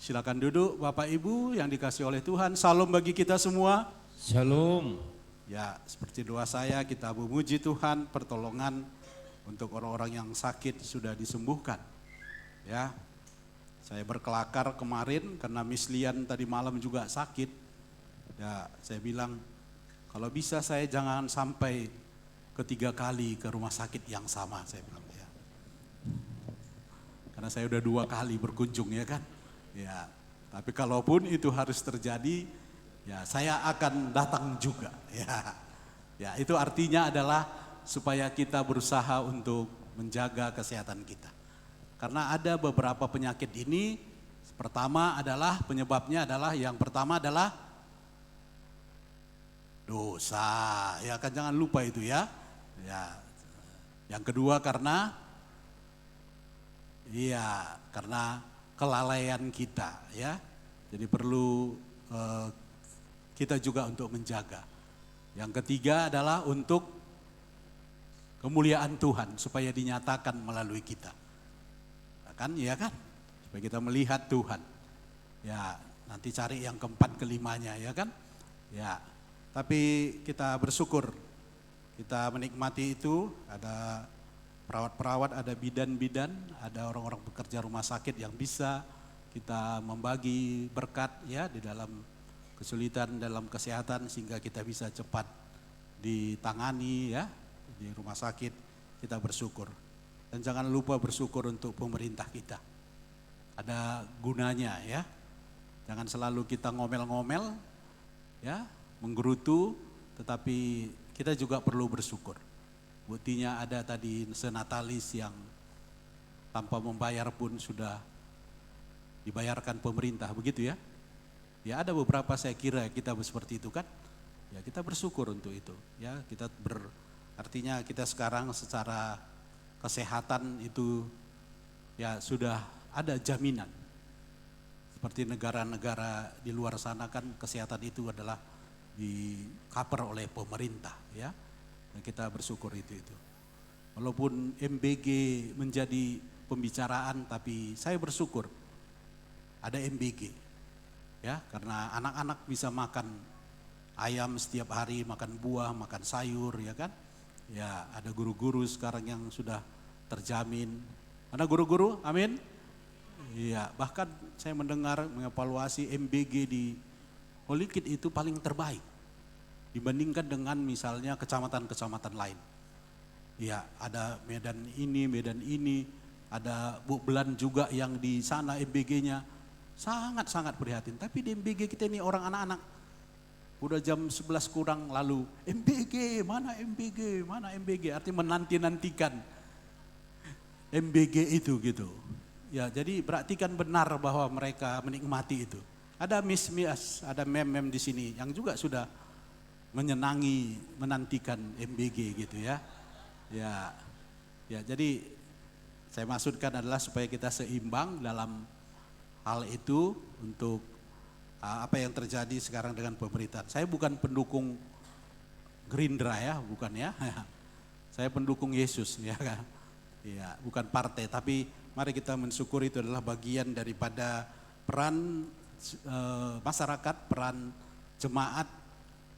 Silakan duduk Bapak Ibu yang dikasih oleh Tuhan. Salam bagi kita semua. Shalom. Ya, seperti doa saya kita memuji Tuhan, pertolongan untuk orang-orang yang sakit sudah disembuhkan. Ya, saya berkelakar kemarin karena Miss Lian tadi malam juga sakit. Ya, saya bilang kalau bisa saya jangan sampai ketiga kali ke rumah sakit yang sama, saya bilang ya. Karena saya udah 2 kali berkunjung ya kan. Ya, tapi kalaupun itu harus terjadi, ya saya akan datang juga. Ya, itu artinya adalah supaya kita berusaha untuk menjaga kesehatan kita. Karena ada beberapa penyakit ini, pertama adalah penyebabnya adalah yang pertama adalah dosa. Ya kan jangan lupa itu ya. Ya, yang kedua karena kelalaian kita ya. Jadi perlu kita juga untuk menjaga. Yang ketiga adalah untuk kemuliaan Tuhan supaya dinyatakan melalui kita. Kan ya kan? Supaya kita melihat Tuhan. Ya, nanti cari yang keempat kelimanya ya kan? Ya. Tapi kita bersyukur. Kita menikmati itu, ada perawat-perawat, ada bidan-bidan, ada orang-orang pekerja rumah sakit yang bisa kita membagi berkat ya di dalam kesulitan dalam kesehatan sehingga kita bisa cepat ditangani ya di rumah sakit. Kita bersyukur. Dan jangan lupa bersyukur untuk pemerintah kita. Ada gunanya ya. Jangan selalu kita ngomel-ngomel ya, menggerutu, tetapi kita juga perlu bersyukur. Buktinya ada tadi senatalis yang tanpa membayar pun sudah dibayarkan pemerintah, begitu ya. Ya ada beberapa saya kira kita seperti itu kan. Ya kita bersyukur untuk itu. Ya kita artinya kita sekarang secara kesehatan itu ya sudah ada jaminan. Seperti negara-negara di luar sana kan kesehatan itu adalah di cover oleh pemerintah ya. Dan kita bersyukur itu. Walaupun MBG menjadi pembicaraan tapi saya bersyukur ada MBG. Ya, karena anak-anak bisa makan ayam setiap hari, makan buah, makan sayur ya kan. Ya, ada guru-guru sekarang yang sudah terjamin. Ada guru-guru? Amin. Iya, bahkan saya mendengar mengevaluasi MBG di Holikid itu paling terbaik dibandingkan dengan misalnya kecamatan-kecamatan lain. Ya, ada Medan ini, ada Bu Belan juga yang di sana MBG-nya sangat-sangat prihatin. Tapi di MBG kita ini orang anak-anak, udah jam 11 kurang lalu MBG, mana MBG, artinya menanti-nantikan MBG itu gitu. Ya, jadi perhatikan benar bahwa mereka menikmati itu. Ada miss, ada mem di sini yang juga sudah menantikan MBG gitu ya. Ya, jadi saya maksudkan adalah supaya kita seimbang dalam hal itu untuk apa yang terjadi sekarang dengan pemerintah. Saya bukan pendukung Gerindra ya, bukan ya. Saya pendukung Yesus ya kan. Ya, bukan partai, tapi mari kita mensyukuri itu adalah bagian daripada peran masyarakat, peran jemaat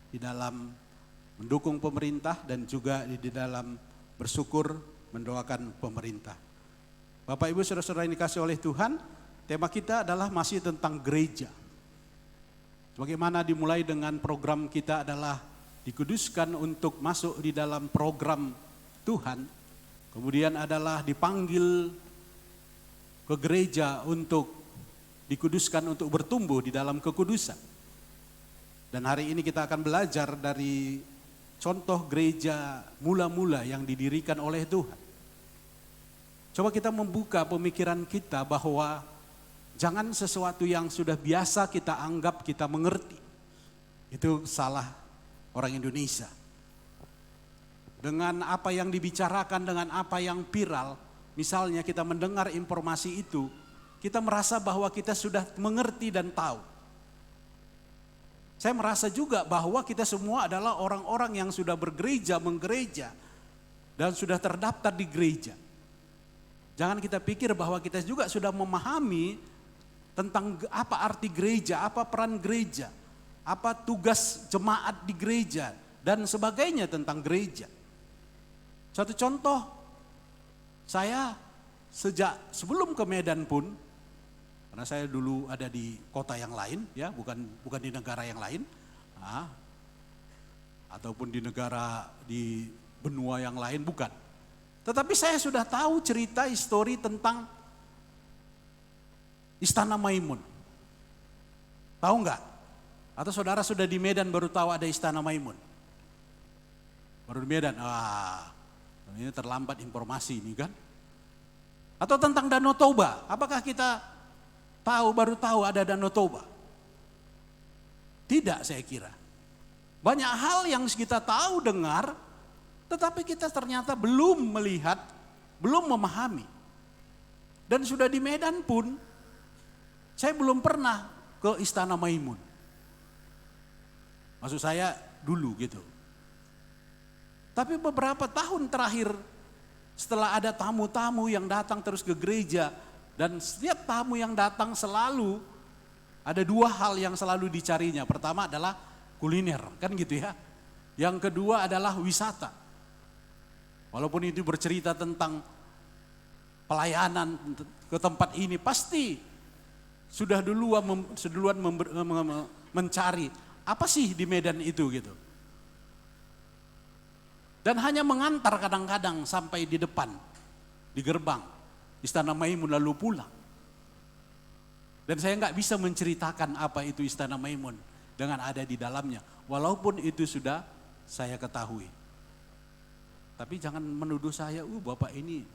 di dalam mendukung pemerintah dan juga di dalam bersyukur mendoakan pemerintah. Bapak Ibu saudara-saudara yang dikasih oleh Tuhan, tema kita adalah masih tentang gereja. Bagaimana dimulai dengan program kita adalah dikuduskan untuk masuk di dalam program Tuhan. Kemudian adalah dipanggil ke gereja untuk dikuduskan untuk bertumbuh di dalam kekudusan. Dan hari ini kita akan belajar dari contoh gereja mula-mula yang didirikan oleh Tuhan. Coba kita membuka pemikiran kita bahwa jangan sesuatu yang sudah biasa kita anggap kita mengerti. Itu salah orang Indonesia. Dengan apa yang dibicarakan, dengan apa yang viral, misalnya kita mendengar informasi itu, kita merasa bahwa kita sudah mengerti dan tahu. Saya merasa juga bahwa kita semua adalah orang-orang yang sudah bergereja, menggereja, dan sudah terdaftar di gereja. Jangan kita pikir bahwa kita juga sudah memahami tentang apa arti gereja, apa peran gereja, apa tugas jemaat di gereja, dan sebagainya tentang gereja. Satu contoh, saya sejak sebelum ke Medan pun, karena saya dulu ada di kota yang lain, ya, bukan di negara yang lain, ataupun di negara di benua yang lain, bukan. Tetapi saya sudah tahu cerita histori tentang Istana Maimun. Tahu nggak? Atau saudara sudah di Medan baru tahu ada Istana Maimun? Baru di Medan, ini terlambat informasi ini kan. Atau tentang Danau Toba, apakah kita baru tahu ada Danau Toba? Tidak, saya kira. Banyak hal yang kita tahu, dengar, tetapi kita ternyata belum melihat, belum memahami. Dan sudah di Medan pun, saya belum pernah ke Istana Maimun. Maksud saya dulu gitu. Tapi beberapa tahun terakhir, setelah ada tamu-tamu yang datang terus ke gereja, dan setiap tamu yang datang selalu ada dua hal yang selalu dicarinya. Pertama adalah kuliner, kan gitu ya. Yang kedua adalah wisata. Walaupun itu bercerita tentang pelayanan ke tempat ini, pasti sudah duluan mencari apa sih di Medan itu gitu. Dan hanya mengantar kadang-kadang sampai di depan, di gerbang Istana Maimun lalu pulang. Dan saya nggak bisa menceritakan apa itu Istana Maimun dengan ada di dalamnya, walaupun itu sudah saya ketahui. Tapi jangan menuduh saya, bapak ini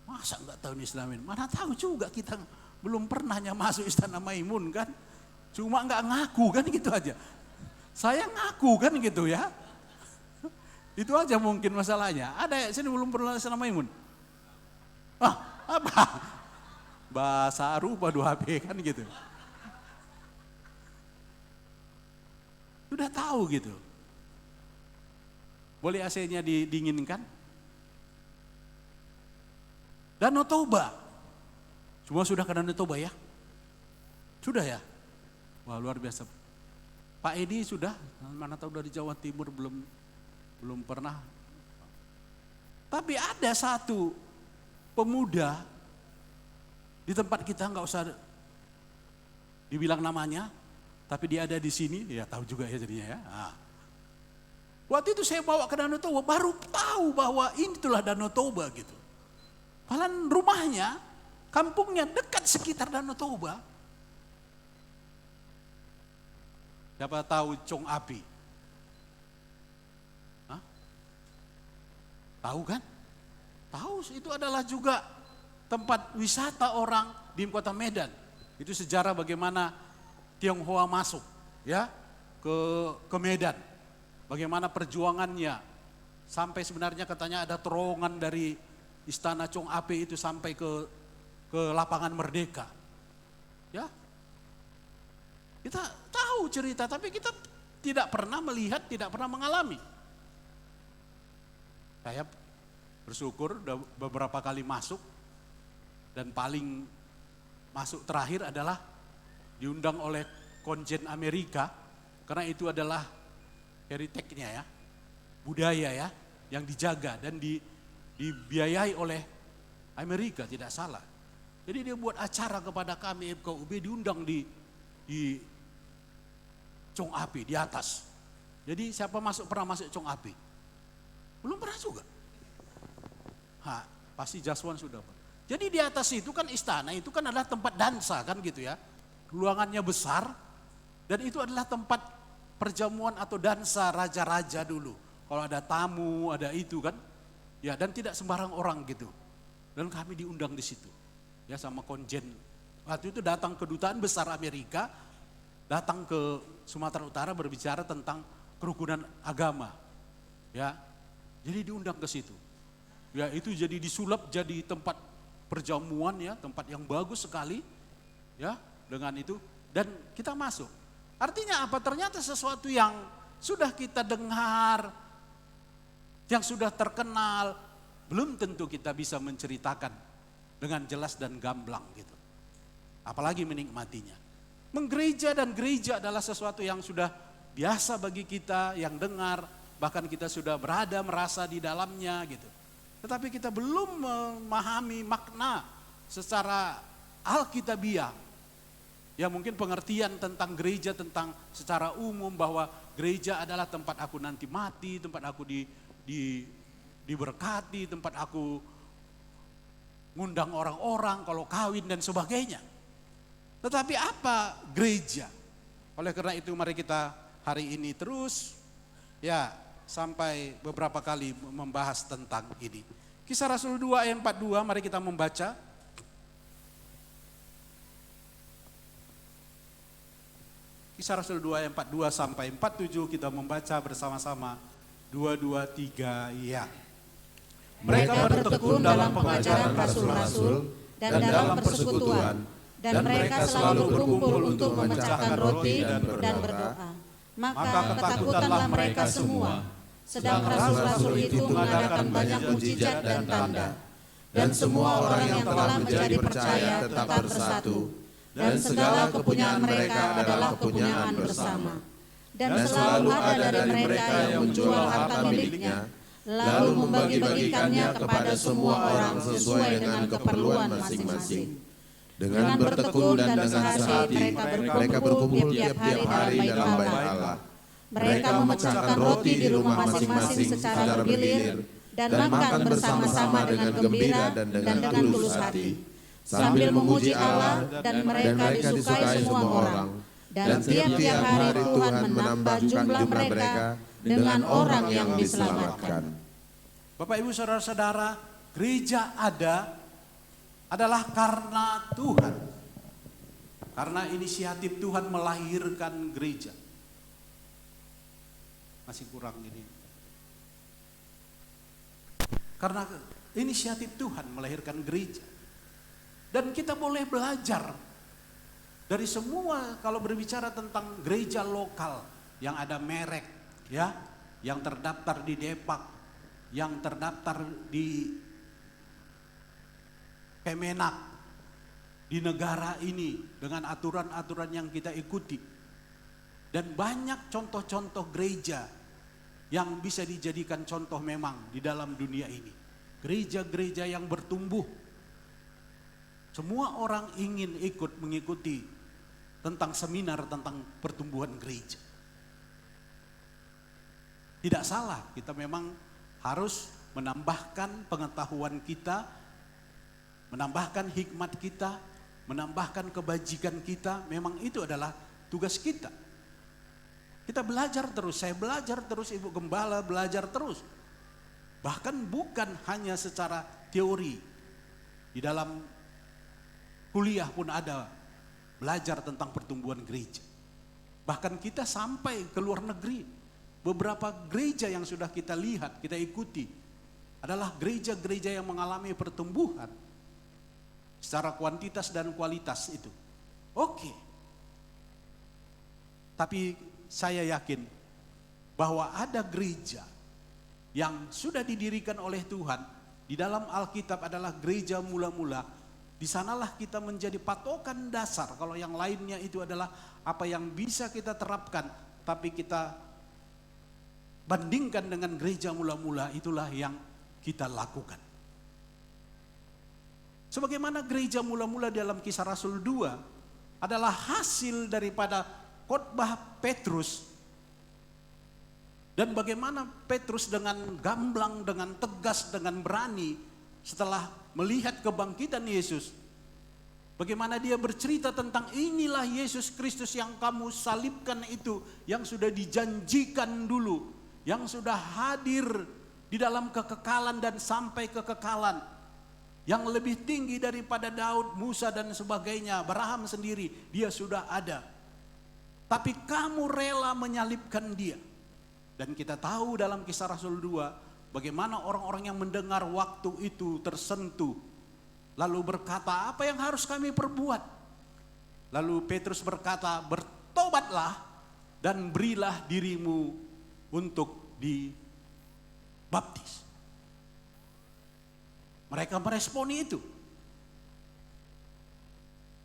masa nggak tahu Istana Maimun? Mana tahu juga, kita belum pernahnya masuk Istana Maimun kan? Cuma nggak ngaku kan, gitu aja. Saya ngaku kan gitu ya. Itu aja mungkin masalahnya. Ada sini belum pernah Istana Maimun? Apa? Bahasa rupa 2HP kan gitu. Sudah tahu gitu. Boleh AC-nya didinginkan? Danau Toba. Semua sudah ke Danau Toba ya? Sudah ya? Wah, luar biasa. Pak Edi sudah, mana tahu dari Jawa Timur belum pernah. Tapi ada satu pemuda di tempat kita, nggak usah dibilang namanya, tapi dia ada di sini, ya tahu juga ya jadinya ya. Waktu itu saya bawa ke Danau Toba, baru tahu bahwa itulah Danau Toba gitu. Padahal rumahnya, kampungnya dekat sekitar Danau Toba. Siapa tahu Chong Api? Tahu kan? Tahu, itu adalah juga tempat wisata orang di kota Medan. Itu sejarah bagaimana Tionghoa masuk ya ke Medan. Bagaimana perjuangannya. Sampai sebenarnya katanya ada terowongan dari Istana Chong Ape itu sampai ke lapangan Merdeka. Ya. Kita tahu cerita, tapi kita tidak pernah melihat, tidak pernah mengalami. Saya bersyukur udah beberapa kali masuk, dan paling masuk terakhir adalah diundang oleh konjen Amerika, karena itu adalah heritage-nya ya, budaya ya, yang dijaga dan dibiayai oleh Amerika, tidak salah. Jadi dia buat acara kepada kami FKUB, diundang di Chong Ape di atas. Jadi siapa pernah masuk Chong Ape? Belum pernah juga. Pasti Jaswan sudah. Jadi di atas itu kan istana, itu kan adalah tempat dansa kan gitu ya. Ruangannya besar, dan itu adalah tempat perjamuan atau dansa raja-raja dulu. Kalau ada tamu, ada itu kan. Ya, dan tidak sembarang orang gitu. Dan kami diundang di situ. Ya, sama konjen. Waktu itu datang kedutaan besar Amerika, datang ke Sumatera Utara berbicara tentang kerukunan agama. Ya. Jadi diundang ke situ. Ya, itu jadi disulap jadi tempat perjamuan ya, tempat yang bagus sekali. Ya, dengan itu, dan kita masuk. Artinya apa? Ternyata sesuatu yang sudah kita dengar, yang sudah terkenal, belum tentu kita bisa menceritakan dengan jelas dan gamblang gitu. apalagi menikmatinya. Menggereja dan gereja adalah sesuatu yang sudah biasa bagi kita yang dengar, bahkan kita sudah berada merasa di dalamnya gitu. Tetapi kita belum memahami makna secara alkitabiah. Ya mungkin pengertian tentang gereja, tentang secara umum bahwa gereja adalah tempat aku nanti mati, tempat aku diberkati, tempat aku ngundang orang-orang kalau kawin dan sebagainya. Tetapi apa gereja? Oleh karena itu mari kita hari ini terus ya sampai beberapa kali membahas tentang ini. Kisah Rasul 2 ayat 42, mari kita membaca. Kisah Rasul 2 ayat 42 sampai 47 kita membaca bersama-sama. 2, 2, 3, ya. Mereka bertekun dalam pengajaran rasul-rasul dan dalam persekutuan, dan mereka selalu berkumpul untuk memecahkan roti dan berdoa. Maka ketakutanlah mereka semua. Sedang rasul-rasul itu mengadakan banyak mujizat dan tanda. Dan semua orang yang telah menjadi percaya tetap bersatu. Dan segala kepunyaan mereka adalah kepunyaan bersama. Dan selalu ada dari mereka yang menjual harta miliknya, lalu membagi-bagikannya kepada semua orang sesuai dengan keperluan masing-masing. Dengan bertekun dan dengan sehati, mereka berkumpul tiap-tiap hari dalam bait Allah. Mereka memecahkan roti di rumah masing-masing secara bergilir dan makan bersama-sama dengan gembira dan dengan tulus hati, sambil memuji Allah, dan mereka disukai semua orang. Dan tiap-tiap hari Tuhan menambah jumlah mereka dengan orang yang diselamatkan. Bapak Ibu Saudara-saudara, gereja adalah karena Tuhan. Karena inisiatif Tuhan melahirkan gereja. Masih kurang ini. Karena inisiatif Tuhan melahirkan gereja. Dan kita boleh belajar dari semua kalau berbicara tentang gereja lokal yang ada merek ya, yang terdaftar di Depak, yang terdaftar di Kemenak di negara ini dengan aturan-aturan yang kita ikuti. Dan banyak contoh-contoh gereja yang bisa dijadikan contoh memang di dalam dunia ini. Gereja-gereja yang bertumbuh. Semua orang ingin ikut mengikuti tentang seminar tentang pertumbuhan gereja. Tidak salah, kita memang harus menambahkan pengetahuan kita, menambahkan hikmat kita, menambahkan kebajikan kita. Memang itu adalah tugas kita. Kita belajar terus, saya belajar terus, Ibu Gembala belajar terus. Bahkan bukan hanya secara teori. Di dalam kuliah pun ada belajar tentang pertumbuhan gereja. Bahkan kita sampai ke luar negeri. Beberapa gereja yang sudah kita lihat, kita ikuti adalah gereja-gereja yang mengalami pertumbuhan secara kuantitas dan kualitas itu. Oke. Tapi saya yakin bahwa ada gereja yang sudah didirikan oleh Tuhan di dalam Alkitab adalah gereja mula-mula. Di sanalah kita menjadi patokan dasar. Kalau yang lainnya itu adalah apa yang bisa kita terapkan, tapi kita bandingkan dengan gereja mula-mula, itulah yang kita lakukan. Sebagaimana gereja mula-mula dalam Kisah Rasul 2 adalah hasil daripada khotbah Petrus. Dan bagaimana Petrus dengan gamblang, dengan tegas, dengan berani setelah melihat kebangkitan Yesus, bagaimana dia bercerita tentang inilah Yesus Kristus yang kamu salibkan itu, yang sudah dijanjikan dulu, yang sudah hadir di dalam kekekalan dan sampai kekekalan, yang lebih tinggi daripada Daud, Musa dan sebagainya, Abraham sendiri, dia sudah ada. Tapi kamu rela menyalibkan dia. Dan kita tahu dalam Kisah Rasul 2, bagaimana orang-orang yang mendengar waktu itu tersentuh. Lalu berkata, apa yang harus kami perbuat? Lalu Petrus berkata, bertobatlah dan berilah dirimu untuk dibaptis. Mereka meresponi itu.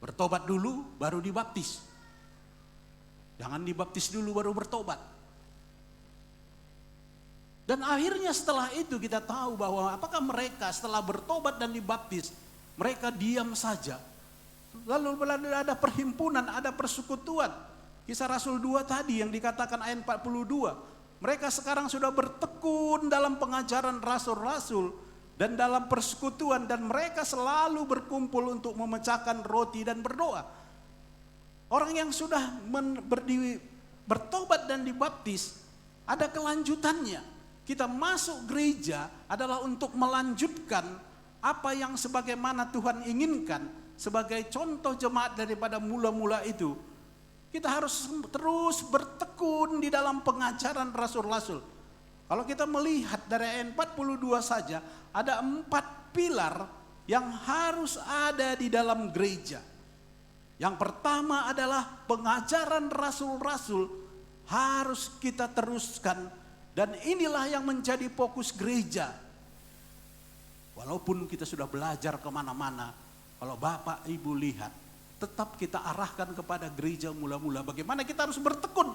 Bertobat dulu baru dibaptis. Jangan dibaptis dulu baru bertobat. Dan akhirnya setelah itu kita tahu bahwa apakah mereka setelah bertobat dan dibaptis, mereka diam saja. Lalu ada perhimpunan, ada persekutuan. Kisah Rasul 2 tadi yang dikatakan ayat 42. Mereka sekarang sudah bertekun dalam pengajaran rasul-rasul dan dalam persekutuan, dan mereka selalu berkumpul untuk memecahkan roti dan berdoa. Orang yang sudah bertobat dan dibaptis, ada kelanjutannya. Kita masuk gereja adalah untuk melanjutkan apa yang sebagaimana Tuhan inginkan sebagai contoh jemaat daripada mula-mula itu. Kita harus terus bertekun di dalam pengajaran rasul-rasul. Kalau kita melihat dari ayat 42 saja, ada 4 pilar yang harus ada di dalam gereja. Yang pertama adalah pengajaran rasul-rasul harus kita teruskan, dan inilah yang menjadi fokus gereja. Walaupun kita sudah belajar kemana-mana, kalau Bapak Ibu lihat, tetap kita arahkan kepada gereja mula-mula bagaimana kita harus bertekun.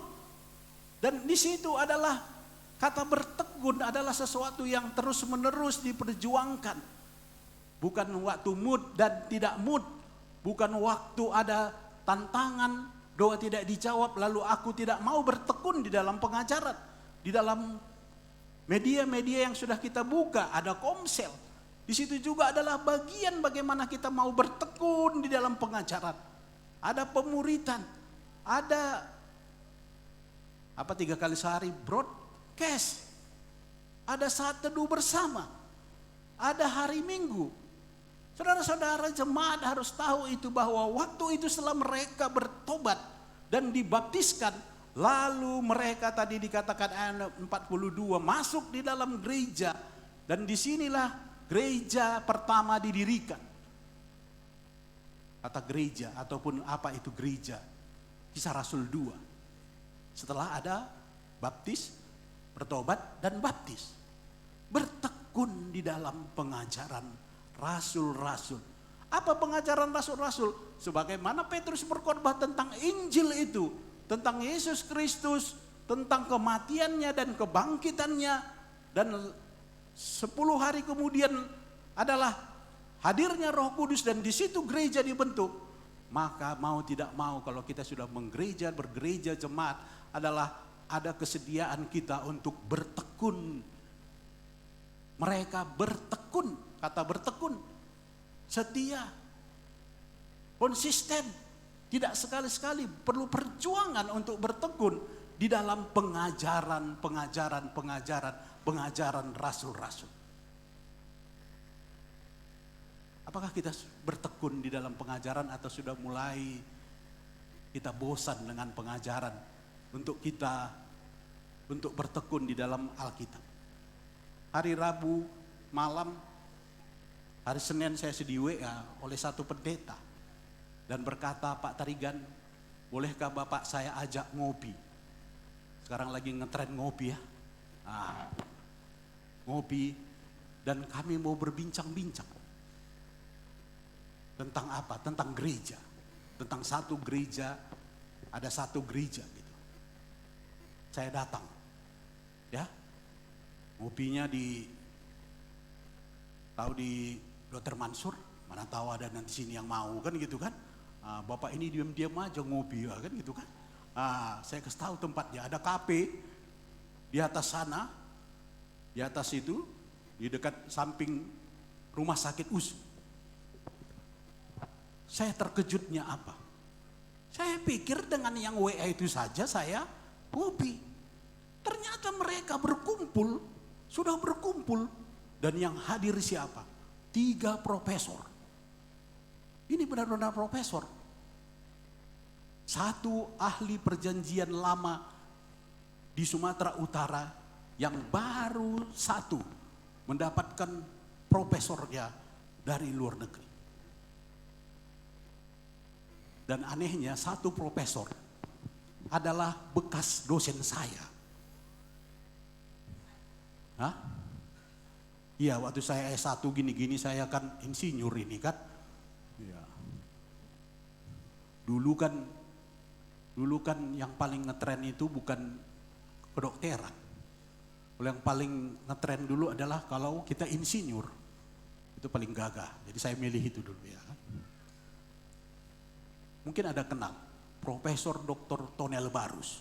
Dan di situ adalah kata bertekun adalah sesuatu yang terus-menerus diperjuangkan. Bukan waktu mood dan tidak mood, bukan waktu ada tantangan, doa tidak dijawab lalu aku tidak mau bertekun di dalam pengajaran. Di dalam media-media yang sudah kita buka ada Komsel. Di situ juga adalah bagian bagaimana kita mau bertekun di dalam pengajaran. Ada pemuritan, ada 3 kali sehari broadcast, ada saat teduh bersama, ada hari Minggu. Saudara-saudara jemaat harus tahu itu, bahwa waktu itu setelah mereka bertobat dan dibaptiskan, lalu mereka tadi dikatakan ayat 42 masuk di dalam gereja, dan disinilah gereja pertama didirikan. Kata gereja ataupun apa itu gereja, Kisah Rasul 2. Setelah ada baptis, bertobat dan baptis, bertekun di dalam pengajaran rasul-rasul. Apa pengajaran rasul-rasul? Sebagaimana Petrus berkhotbah tentang Injil itu, tentang Yesus Kristus, tentang kematiannya dan kebangkitannya, dan 10 hari kemudian adalah hadirnya Roh Kudus, dan di situ gereja dibentuk. Maka mau tidak mau kalau kita sudah bergereja jemaat, adalah ada kesediaan kita untuk bertekun. Mereka bertekun, kata bertekun, setia, konsisten, tidak sekali-sekali, perlu perjuangan untuk bertekun di dalam pengajaran rasul-rasul. Apakah kita bertekun di dalam pengajaran atau sudah mulai kita bosan dengan pengajaran untuk bertekun di dalam Alkitab? Hari Rabu malam, hari Senin saya di WA oleh satu pendeta dan berkata, Pak Tarigan, bolehkah Bapak saya ajak ngopi? Sekarang lagi ngetren ngopi ya. Ngopi, dan kami mau berbincang-bincang tentang apa? Tentang gereja, tentang satu gereja, ada satu gereja gitu. Saya datang, ya, ngopinya di Dr. Mansur, mana tahu ada nanti sini yang mau kan gitu kan? Bapak ini diam-diam aja ngopi kan gitu kan? Saya kasih tahu tempatnya, ada kafe di atas sana. Di atas itu, di dekat samping rumah sakit USU. Saya terkejutnya apa? Saya pikir dengan yang WA itu saja saya ngopi. Ternyata mereka berkumpul, sudah berkumpul. Dan yang hadir siapa? 3 profesor. Ini benar-benar profesor. 1 ahli perjanjian lama di Sumatera Utara, yang baru 1 mendapatkan profesornya dari luar negeri. Dan anehnya 1 profesor adalah bekas dosen saya. Iya, waktu saya S1 gini-gini saya kan insinyur ini kan. Ya. Dulu kan yang paling ngetren itu bukan kedokteran. Kalau yang paling ngetren dulu adalah kalau kita insinyur. Itu paling gagah. Jadi saya milih itu dulu ya. Mungkin ada kenal Profesor Dr. Tonel Barus.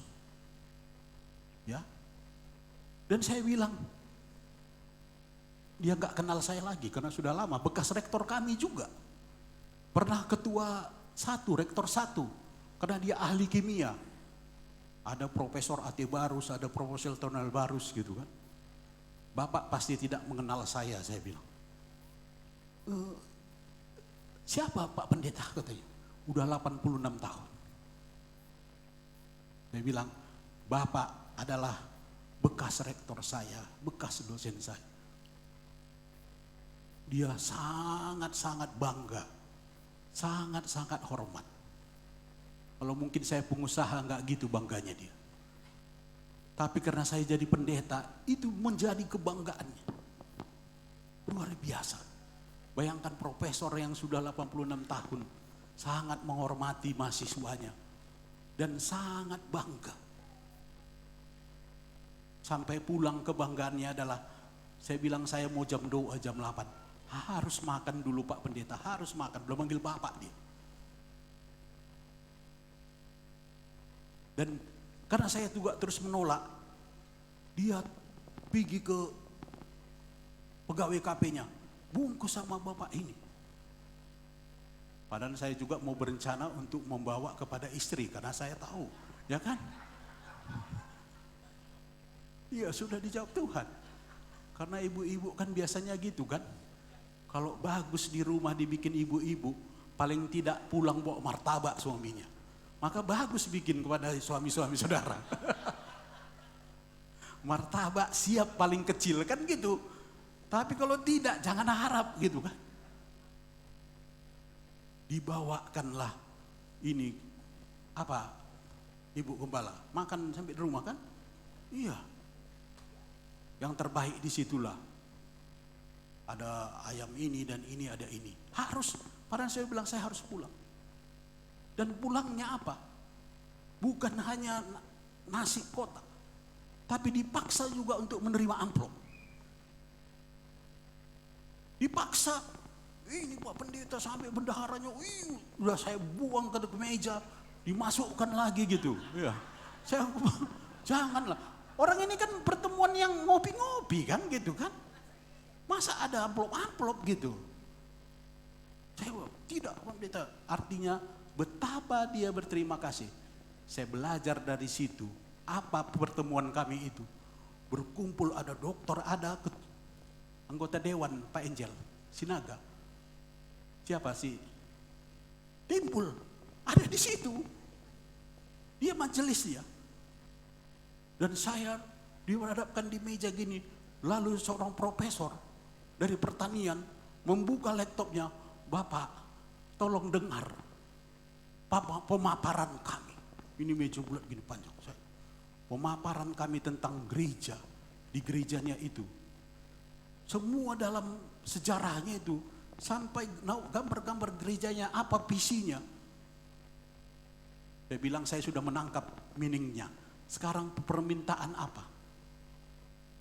Ya. Dan saya bilang, dia gak kenal saya lagi karena sudah lama, bekas rektor kami juga. Pernah ketua rektor 1. Karena dia ahli kimia. Ada Profesor Ate Barus, ada Profesor Tonel Barus gitu kan. Bapak pasti tidak mengenal saya bilang. Siapa Pak Pendeta katanya? Udah 86 tahun. Saya bilang, Bapak adalah bekas rektor saya, bekas dosen saya. Dia sangat-sangat bangga, sangat-sangat hormat. Kalau mungkin saya pengusaha nggak gitu bangganya dia. Tapi karena saya jadi pendeta, itu menjadi kebanggaannya. Luar biasa. Bayangkan profesor yang sudah 86 tahun, sangat menghormati mahasiswanya. Dan sangat bangga. Sampai pulang kebanggaannya adalah, saya bilang saya mau jam doa jam 8. Harus makan dulu Pak Pendeta, harus makan. Belum manggil Bapak dia. Dan karena saya juga terus menolak, dia pergi ke pegawai KP-nya, bungkus sama Bapak ini. Padahal saya juga mau berencana untuk membawa kepada istri, karena saya tahu, ya kan? Iya sudah dijawab Tuhan. Karena ibu-ibu kan biasanya gitu kan. Kalau bagus di rumah dibikin ibu-ibu, paling tidak pulang bawa martabak suaminya. Maka bagus bikin kepada suami-suami saudara. Martabak siap paling kecil kan gitu. Tapi kalau tidak jangan harap gitu kan. Dibawakanlah ini apa Ibu Gembala, makan sampai di rumah kan? Iya. Yang terbaik disitulah. Ada ayam ini dan ini ada ini. Harus, padahal saya bilang saya harus pulang. Dan pulangnya apa? Bukan hanya nasi kotak, tapi dipaksa juga untuk menerima amplop. Dipaksa, ini Pak Pendeta sampai bendaharanya, udah saya buang ke meja, dimasukkan lagi gitu. Ya, saya janganlah. Orang ini kan pertemuan yang ngopi-ngopi kan gitu kan. Masa ada amplop-amplop gitu? Saya tidak Pak Pendeta, artinya betapa dia berterima kasih. Saya belajar dari situ, apa pertemuan kami itu. Berkumpul ada dokter, ada anggota dewan Pak Angel, Sinaga. Siapa sih? Timbul, ada di situ. Dia majelis dia. Dan saya dihadapkan di meja gini, lalu seorang profesor dari pertanian membuka laptopnya, Bapak tolong dengar pemaparan kami. Ini meja bulat gini panjang saya. Pemaparan kami tentang gereja, di gerejanya itu. Semua dalam sejarahnya itu, sampai gambar-gambar gerejanya, apa visinya. Saya bilang saya sudah menangkap meaningnya. Sekarang permintaan apa?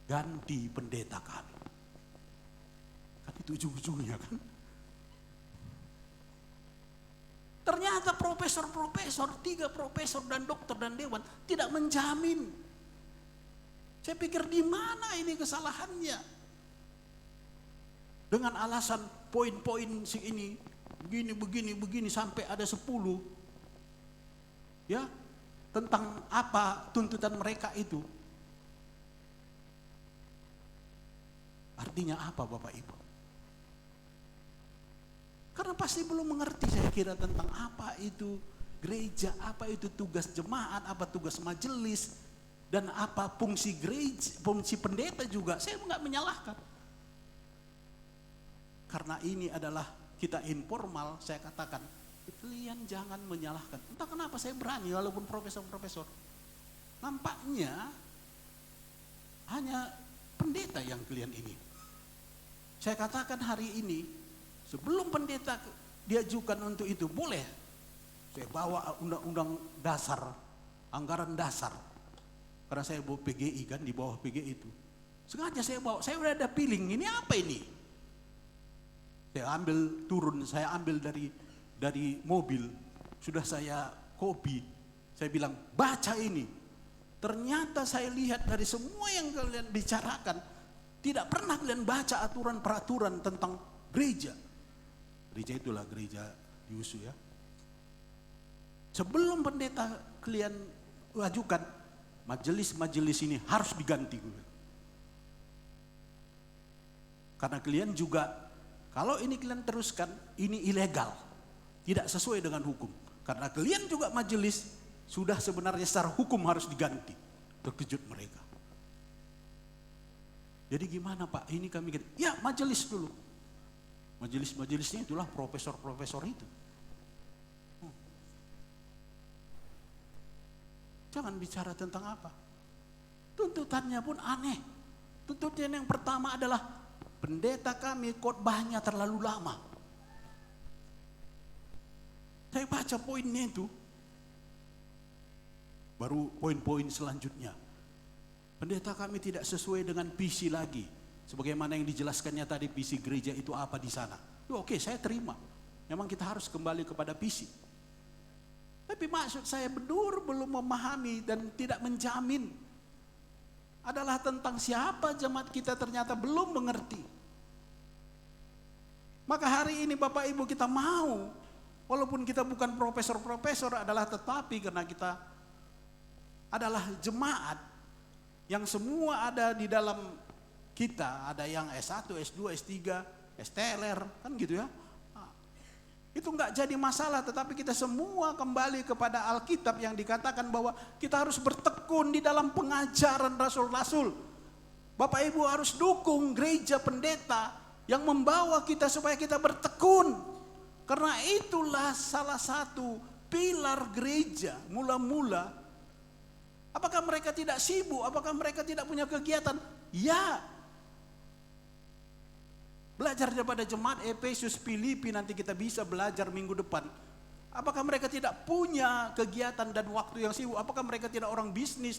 Ganti pendeta kami. Kan itu ujung-ujungnya kan. Ternyata profesor-profesor, 3 profesor dan dokter dan dewan tidak menjamin. Saya pikir di mana ini kesalahannya? Dengan alasan poin-poin si ini, begini sampai ada 10. Ya, tentang apa tuntutan mereka itu. Artinya apa Bapak Ibu? Karena pasti belum mengerti saya kira tentang apa itu gereja, apa itu tugas jemaat, apa tugas majelis, dan apa fungsi gereja, fungsi pendeta juga. Saya enggak menyalahkan. Karena ini adalah kita informal, saya katakan, kalian jangan menyalahkan. Entah kenapa saya berani walaupun profesor-profesor. Nampaknya hanya pendeta yang kalian ini. Saya katakan hari ini, sebelum pendeta diajukan untuk itu, boleh Saya bawa undang-undang dasar, anggaran dasar. Karena saya bawa PGI kan, di bawah PGI itu. Sengaja saya bawa, saya udah ada feeling, ini apa ini? Saya ambil turun, saya ambil dari mobil, sudah saya copy. Saya bilang, baca ini. Ternyata saya lihat dari semua yang kalian bicarakan, tidak pernah kalian baca aturan-peraturan tentang gereja. Gereja itulah gereja di USU ya. Sebelum pendeta kalian ajukan, majelis-majelis ini harus diganti. Karena kalian juga, kalau ini kalian teruskan, ini ilegal. Tidak sesuai dengan hukum. Karena kalian juga majelis, sudah sebenarnya secara hukum harus diganti. Terkejut mereka. Jadi gimana Pak, ini kami, ya majelis dulu. Majelis-majelisnya itulah profesor-profesor itu. Jangan bicara tentang apa. Tuntutannya pun aneh. Tuntutan yang pertama adalah pendeta kami khotbahnya terlalu lama. Saya baca poinnya itu. Baru poin-poin selanjutnya. Pendeta kami tidak sesuai dengan visi lagi. Sebagaimana yang dijelaskannya tadi, visi gereja itu apa di sana. Oke, saya terima. Memang kita harus kembali kepada visi. Tapi maksud saya belum memahami dan tidak menjamin adalah tentang siapa jemaat kita ternyata belum mengerti. Maka hari ini Bapak Ibu kita mau, walaupun kita bukan profesor-profesor adalah tetapi karena kita adalah jemaat yang semua ada di dalam kita, ada yang S1, S2, S3, STLR, kan gitu ya. Itu enggak jadi masalah, tetapi kita semua kembali kepada Alkitab yang dikatakan bahwa kita harus bertekun di dalam pengajaran rasul-rasul. Bapak Ibu harus dukung gereja pendeta yang membawa kita supaya kita bertekun. Karena itulah salah satu pilar gereja mula-mula. Apakah mereka tidak sibuk? Apakah mereka tidak punya kegiatan? Ya. Belajar daripada jemaat Efesus, Filipi, nanti kita bisa belajar minggu depan. Apakah mereka tidak punya kegiatan dan waktu yang sibuk? Apakah mereka tidak orang bisnis?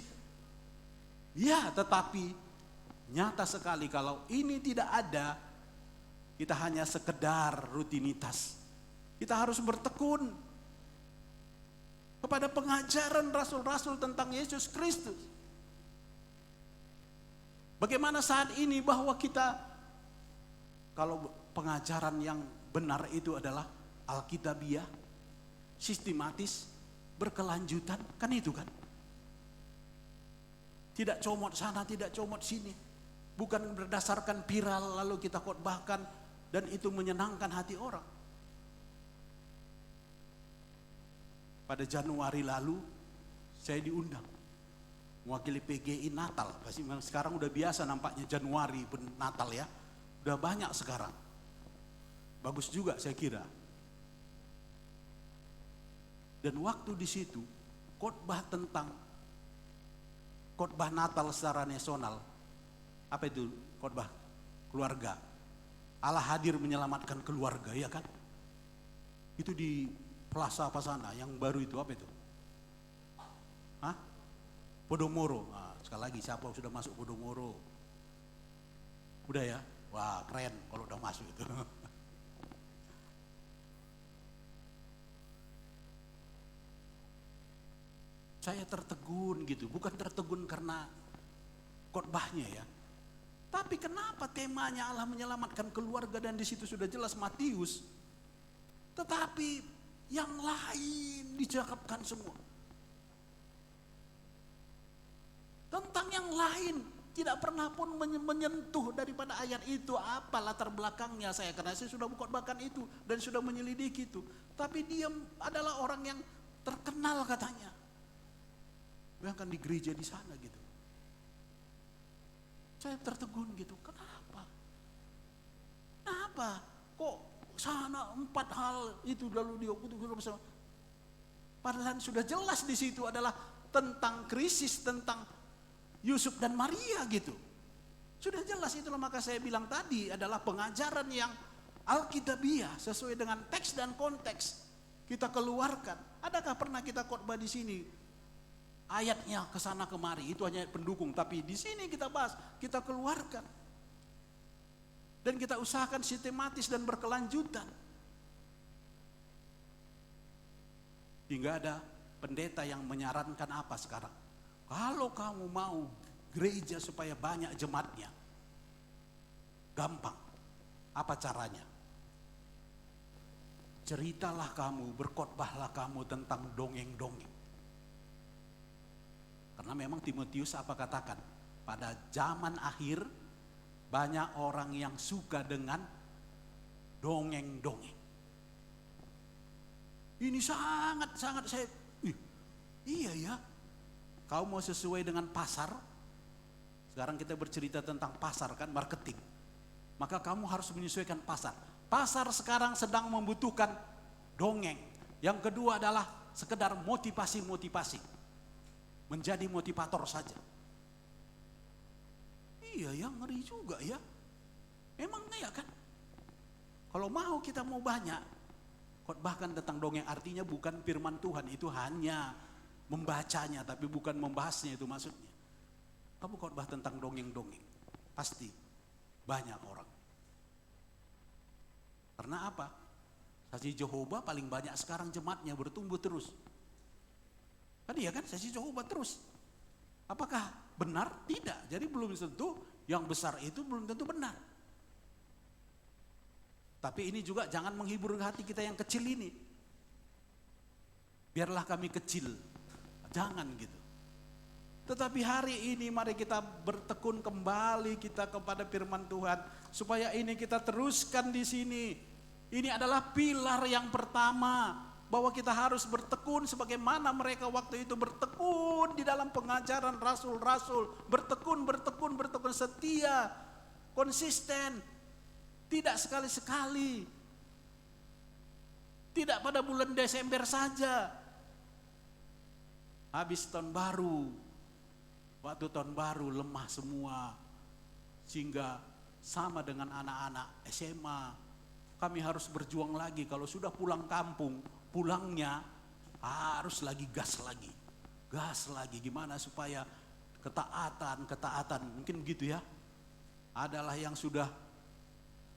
Ya, tetapi nyata sekali kalau ini tidak ada, kita hanya sekedar rutinitas. Kita harus bertekun kepada pengajaran rasul-rasul tentang Yesus Kristus. Bagaimana saat ini bahwa kita, kalau pengajaran yang benar itu adalah Alkitabiah, sistematis, berkelanjutan, kan itu kan? Tidak comot sana, tidak comot sini. Bukan berdasarkan viral lalu kita khotbahkan dan itu menyenangkan hati orang. Pada Januari lalu saya diundang mewakili PGI Natal. Pasti sekarang udah biasa nampaknya Januari Natal ya. Udah banyak sekarang. Bagus juga saya kira. Dan waktu di situ khotbah tentang khotbah Natal secara nasional. Apa itu khotbah? Keluarga. Allah hadir menyelamatkan keluarga, ya kan? Itu di Plaza apa sana yang baru itu, apa itu? Hah? Podomoro. Nah, sekali lagi siapa sudah masuk Podomoro? Udah ya? Wah, keren kalau udah masuk itu. Saya tertegun gitu, bukan tertegun karena khotbahnya ya. Tapi kenapa temanya Allah menyelamatkan keluarga dan di situ sudah jelas Matius. Tetapi yang lain dicakapkan semua. Tentang yang lain tidak pernah pun menyentuh daripada ayat itu apa latar belakangnya saya, karena saya sudah khotbahkan itu dan sudah menyelidiki itu. Tapi dia adalah orang yang terkenal katanya. Bahkan di gereja di sana gitu. Saya tertegun gitu. Kenapa? Kenapa? Kok sana 4 hal itu lalu dia bersama. Padahal sudah jelas di situ adalah tentang krisis, tentang Yusuf dan Maria gitu. Sudah jelas itulah, maka saya bilang tadi adalah pengajaran yang Alkitabiah sesuai dengan teks dan konteks. kita keluarkan. Adakah pernah kita khotbah di sini? Ayatnya ke sana kemari, itu hanya pendukung, tapi di sini kita bahas, kita keluarkan. Dan kita usahakan sistematis dan berkelanjutan. Hingga ada pendeta yang menyarankan apa sekarang? Kalau kamu mau gereja supaya banyak jemaatnya, gampang. Apa caranya? Ceritalah kamu, berkhotbahlah kamu tentang dongeng-dongeng. Karena memang Timotius apa katakan? Pada zaman akhir banyak orang yang suka dengan dongeng-dongeng. Ini sangat-sangat iya ya. Kau mau sesuai dengan pasar? Sekarang kita bercerita tentang pasar kan, marketing. Maka kamu harus menyesuaikan pasar. Pasar sekarang sedang membutuhkan dongeng. Yang kedua adalah sekedar motivasi-motivasi. Menjadi motivator saja. Iya ya, ngeri juga ya. Memang ya kan. Kalau mau kita mau banyak, khotbahkan tentang dongeng, artinya bukan firman Tuhan, itu hanya membacanya tapi bukan membahasnya, itu maksudnya. Kamu khotbah tentang dongeng-dongeng, pasti banyak orang. Karena apa? Saksi Jehovah paling banyak sekarang jemaatnya bertumbuh terus. Kan iya kan, saksi Jehovah terus. Apakah benar? Tidak. Jadi belum tentu yang besar itu belum tentu benar. Tapi ini juga jangan menghibur hati kita yang kecil ini. Biarlah kami kecil. Jangan gitu. Tetapi hari ini mari kita bertekun kembali kita kepada firman Tuhan. Supaya ini kita teruskan di sini. Ini adalah pilar yang pertama. Bahwa kita harus bertekun sebagaimana mereka waktu itu bertekun di dalam pengajaran rasul-rasul. Bertekun setia, konsisten. Tidak sekali-sekali. Tidak pada bulan Desember saja. Habis tahun baru. Waktu tahun baru lemah semua. Sehingga sama dengan anak-anak SMA. Kami harus berjuang lagi. Kalau sudah pulang kampung, pulangnya harus lagi gas lagi. Gas lagi. Gimana supaya ketaatan. Mungkin begitu ya. Adalah yang sudah,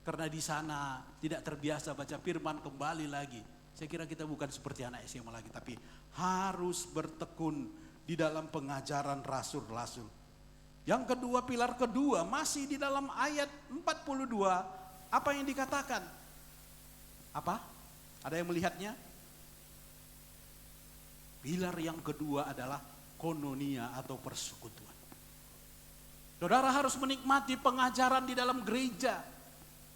karena di sana tidak terbiasa baca firman, kembali lagi. Saya kira kita bukan seperti anak SMA lagi, tapi harus bertekun di dalam pengajaran rasul-rasul. Yang kedua, pilar kedua, masih di dalam ayat 42, apa yang dikatakan? Apa? Ada yang melihatnya? Pilar yang kedua adalah koinonia atau persekutuan. Saudara harus menikmati pengajaran di dalam gereja.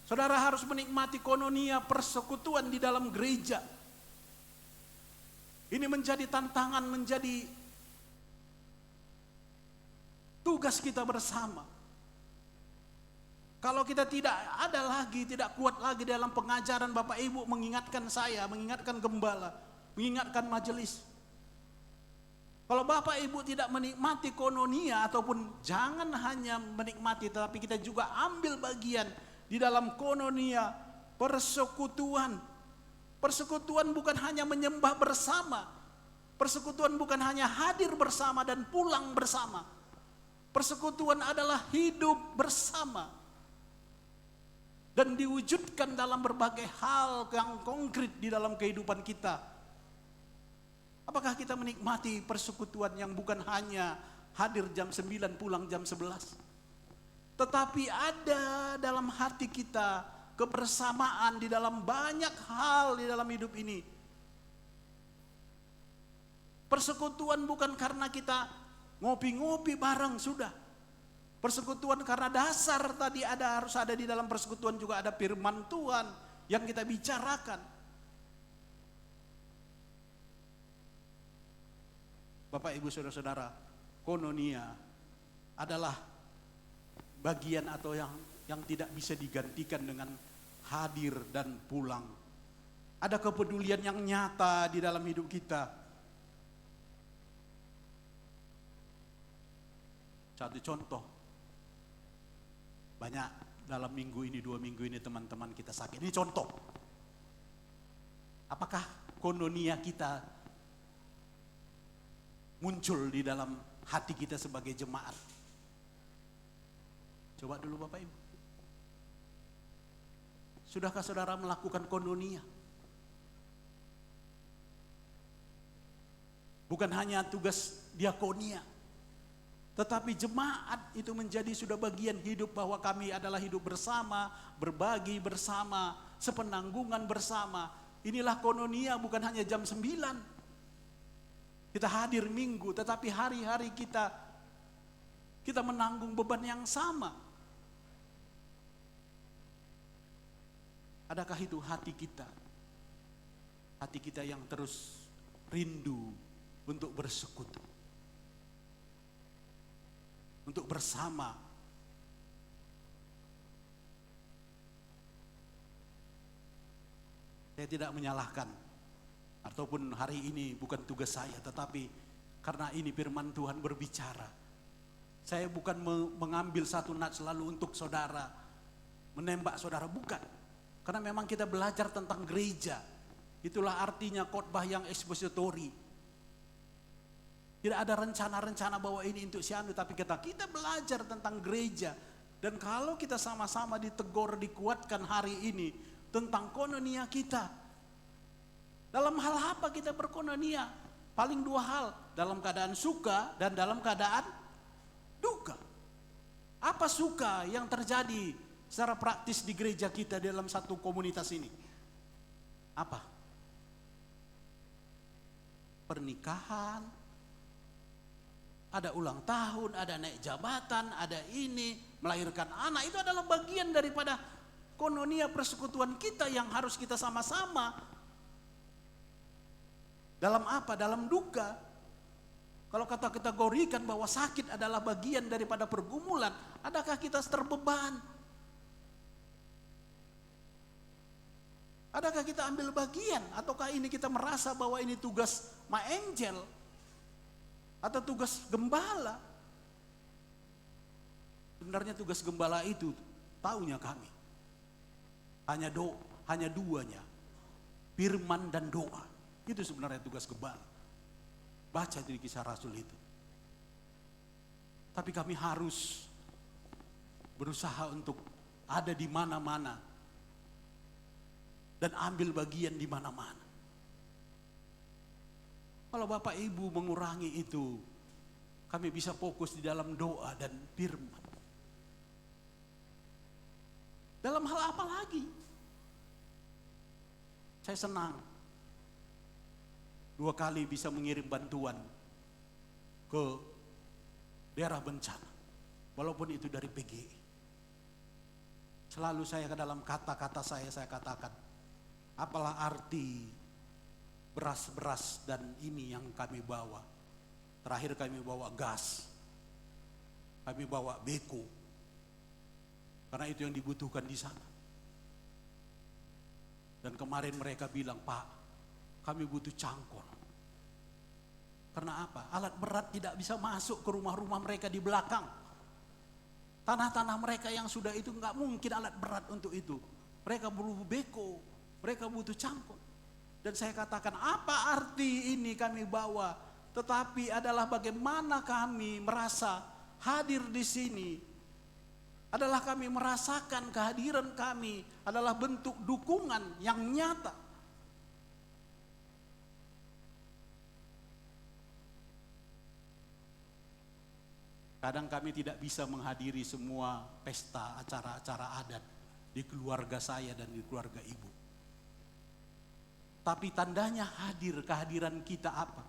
Saudara harus menikmati koinonia, persekutuan di dalam gereja. Ini menjadi tantangan, menjadi tugas kita bersama. Kalau kita tidak ada lagi, tidak kuat lagi dalam pengajaran, Bapak Ibu mengingatkan saya, mengingatkan gembala, mengingatkan majelis. Kalau Bapak Ibu tidak menikmati koinonia, ataupun jangan hanya menikmati, tetapi kita juga ambil bagian di dalam koinonia, persekutuan. Persekutuan bukan hanya menyembah bersama. Persekutuan bukan hanya hadir bersama dan pulang bersama. Persekutuan adalah hidup bersama. Dan diwujudkan dalam berbagai hal yang konkret di dalam kehidupan kita. Apakah kita menikmati persekutuan yang bukan hanya hadir jam 9 pulang jam 11? Tetapi ada dalam hati kita kebersamaan di dalam banyak hal di dalam hidup ini. Persekutuan bukan karena kita ngopi-ngopi bareng sudah. Persekutuan karena dasar tadi harus ada di dalam persekutuan juga ada firman Tuhan yang kita bicarakan. Bapak Ibu Saudara-saudara, koinonia adalah bagian atau yang tidak bisa digantikan dengan hadir dan pulang. Ada kepedulian yang nyata di dalam hidup kita. Satu contoh, banyak dalam minggu ini, 2 minggu ini teman-teman kita sakit. Ini contoh. Apakah koinonia kita muncul di dalam hati kita sebagai jemaat? Coba dulu Bapak Ibu. Sudahkah saudara melakukan koinonia? Bukan hanya tugas diakonia, tetapi jemaat itu menjadi sudah bagian hidup, bahwa kami adalah hidup bersama, berbagi bersama, sepenanggungan bersama. Inilah koinonia, bukan hanya jam 9. Kita hadir minggu, tetapi hari-hari kita menanggung beban yang sama. Adakah itu hati kita? Hati kita yang terus rindu untuk bersekutu, untuk bersama. Saya tidak menyalahkan, ataupun hari ini bukan tugas saya, tetapi karena ini firman Tuhan berbicara. Saya bukan mengambil satu nats lalu untuk saudara, menembak saudara, bukan. Karena memang kita belajar tentang gereja. Itulah artinya khotbah yang ekspositori. Tidak ada rencana-rencana bahwa ini untuk si anu, tapi kita belajar tentang gereja. Dan kalau kita sama-sama ditegur, dikuatkan hari ini tentang koinonia kita. Dalam hal apa kita berkoinonia? Paling 2 hal, dalam keadaan suka dan dalam keadaan duka. Apa suka yang terjadi secara praktis di gereja kita dalam satu komunitas ini? Apa? Pernikahan, ada ulang tahun, ada naik jabatan, ada ini, melahirkan anak. Itu adalah bagian daripada koinonia persekutuan kita yang harus kita sama-sama. Dalam apa? Dalam duka. Kalau kata kategorikan bahwa sakit adalah bagian daripada pergumulan, adakah kita terbeban? Adakah kita ambil bagian? Ataukah ini kita merasa bahwa ini tugas my angel? Atau tugas gembala? Sebenarnya tugas gembala itu taunya kami. Hanya 2-nya. Firman dan doa. Itu sebenarnya tugas gembala. Baca di Kisah Rasul itu. Tapi kami harus berusaha untuk ada di mana-mana dan ambil bagian di mana-mana. Kalau Bapak Ibu mengurangi itu, kami bisa fokus di dalam doa dan firman. Dalam hal apa lagi? Saya senang 2 kali bisa mengirim bantuan ke daerah bencana, walaupun itu dari PGI. Selalu saya ke dalam kata-kata saya katakan, apalah arti beras-beras dan ini yang kami bawa. Terakhir kami bawa gas, kami bawa beko, karena itu yang dibutuhkan di sana. Dan kemarin mereka bilang, Pak, kami butuh cangkul. Karena apa? Alat berat tidak bisa masuk ke rumah-rumah mereka di belakang. Tanah-tanah mereka yang sudah itu nggak mungkin alat berat untuk itu. Mereka butuh beko, mereka butuh cangkul. Dan saya katakan, apa arti ini kami bawa? Tetapi adalah bagaimana kami merasa hadir di sini. Adalah kami merasakan kehadiran kami adalah bentuk dukungan yang nyata. Kadang kami tidak bisa menghadiri semua pesta, acara-acara adat di keluarga saya dan di keluarga ibu. Tapi tandanya kehadiran kita apa?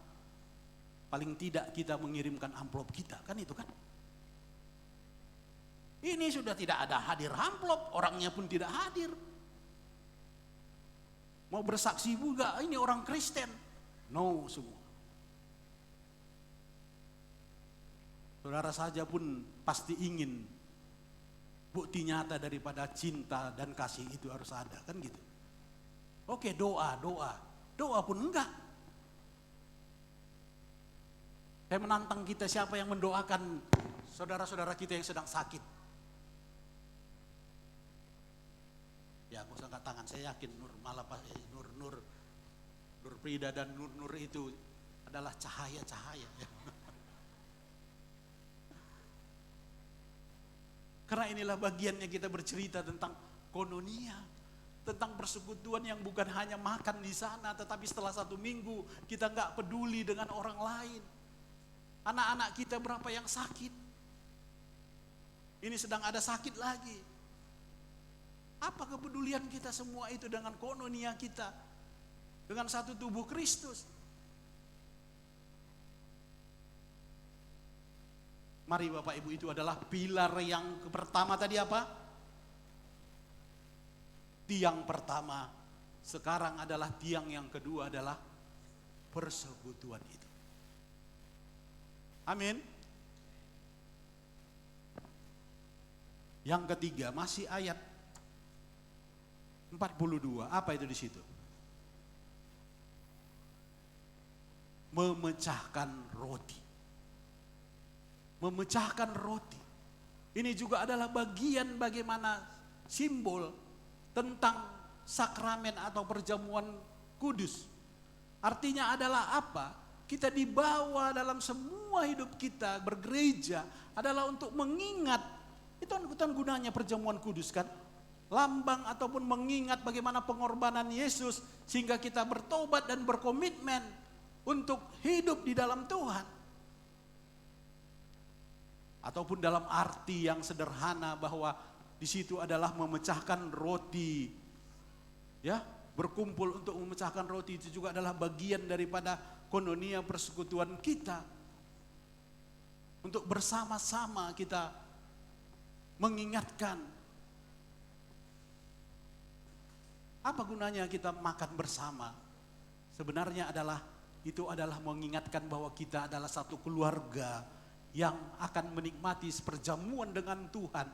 Paling tidak kita mengirimkan amplop kita, kan itu kan? Ini sudah tidak ada hadir amplop, orangnya pun tidak hadir. Mau bersaksi juga, ini orang Kristen. No semua. Saudara saja pun pasti ingin bukti nyata daripada cinta dan kasih itu harus ada, kan gitu. Oke, doa pun enggak. Saya menantang kita, siapa yang mendoakan saudara-saudara kita yang sedang sakit? Ya, aku angkat tangan, saya yakin Nur Nur Prida dan Nur itu adalah cahaya-cahaya. Karena inilah bagiannya kita bercerita tentang koinonia, tentang persekutuan yang bukan hanya makan di sana, tetapi setelah 1 minggu kita nggak peduli dengan orang lain. Anak-anak kita berapa yang sakit? Ini sedang ada sakit lagi. Apa kepedulian kita semua itu dengan koinonia kita, dengan satu tubuh Kristus? Mari Bapak Ibu, itu adalah pilar yang pertama tadi apa? Tiang pertama. Sekarang adalah tiang yang kedua adalah persekutuan itu. Amin. Yang ketiga masih ayat 42. Apa itu di situ? Memecahkan roti. Memecahkan roti. Ini juga adalah bagian bagaimana simbol tentang sakramen atau perjamuan kudus. Artinya adalah apa? Kita dibawa dalam semua hidup kita bergereja adalah untuk mengingat. Itu kan gunanya perjamuan kudus kan? Lambang ataupun mengingat bagaimana pengorbanan Yesus sehingga kita bertobat dan berkomitmen untuk hidup di dalam Tuhan. Ataupun dalam arti yang sederhana bahwa di situ adalah memecahkan roti. Ya, berkumpul untuk memecahkan roti itu juga adalah bagian daripada koinonia persekutuan kita. Untuk bersama-sama kita mengingatkan. Apa gunanya kita makan bersama? Sebenarnya itu adalah mengingatkan bahwa kita adalah satu keluarga yang akan menikmati perjamuan dengan Tuhan.